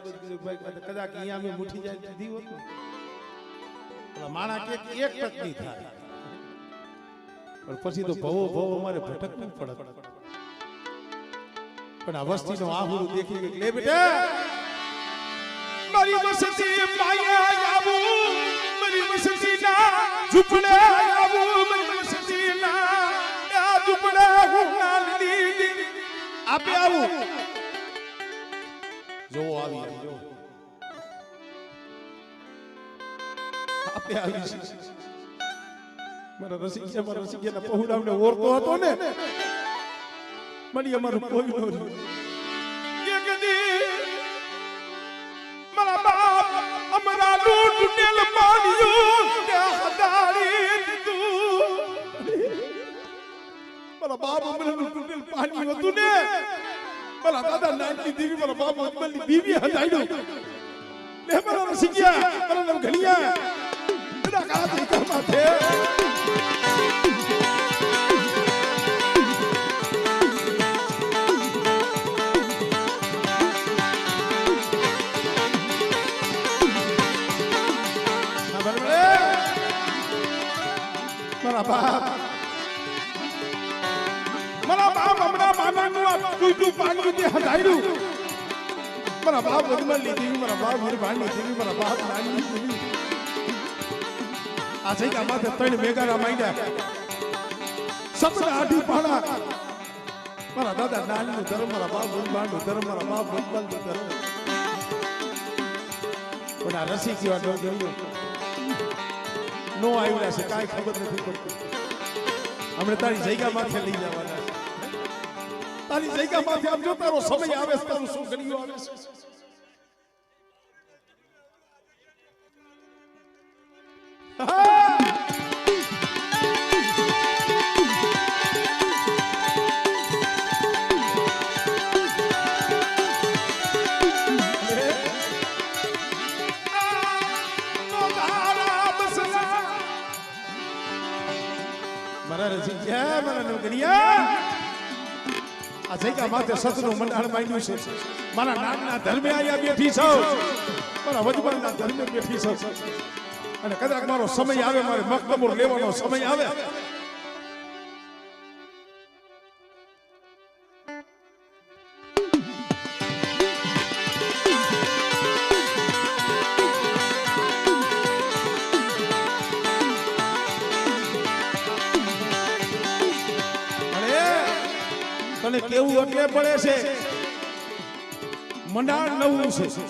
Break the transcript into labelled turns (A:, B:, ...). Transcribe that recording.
A: કદાચ અહીંયા અમે મુઠી જાય દીધી હોત ને માણા કે એક તક નહીં થાય પણ પછી તો ભવો ભવો અમારે ભટકવું પડે પણ આ વસ્તીનો આહુડું દેખી લે બેટા મારી વસતી માયા આવું મારી વસતી ના ઝૂપડે આવું મારી વસતી ના આ ઝૂપડે હું ના લીધી આપે આવું જો આવી જો આપે આવી મારા રસિકિયાના પહોળાવને ઓરતો હતો ને મળી અમારું કોઈ નો એક દી મારા બાપ અમારા લૂટ તૂટેલ પાડ્યું કે હદાડી દીધું મારા બાપ અમારા લૂટ તૂટેલ પાડ્યું હતું ને મારા દાદા નાની દેવી મારા બાપ અજમલની બીવી હદાડ્યું લે મારા રસિકિયા મારા નામ ઘણિયા એના કાથી કમા છે મારા બાપ હમણાં માનાનું ટૂટું પાડ્યું તે હટાડ્યું મારા બાપ અજમલની દેવી મારા બાપ વીરભાનની દેવી મારા બાપ નાની દેવી આ છે કે માથે ત્રણ મેઘાના માંડ્યા સપના આઠી પાણા મારા દાદા નાનીનું ધર્મ મારા બાપ વીરભાનનું ધર્મ મારા બાપ અજમલનું ધર્મ પણ આ રસી જેવા નો ગયો નો આવ્યા છે કાંઈ ખબર નથી પડતી હમણે તારી જગ્યા માથે લઈ જવાના છે તારી જગ્યા માથે આમ જો તારો સમય આવે છે તારું શું ઘડીઓ આવે છે માથે સતનું મંડાણ માંડ્યું છે મારા નાગના ધર્મે અહીંયા બેઠી છો મારા વજબાનના ધર્મે બેઠી છો અને કદાચ મારો સમય આવે મારે મકબૂર લેવાનો સમય આવે તને કેવું એટલે પડે છે મંડાણ નવું છે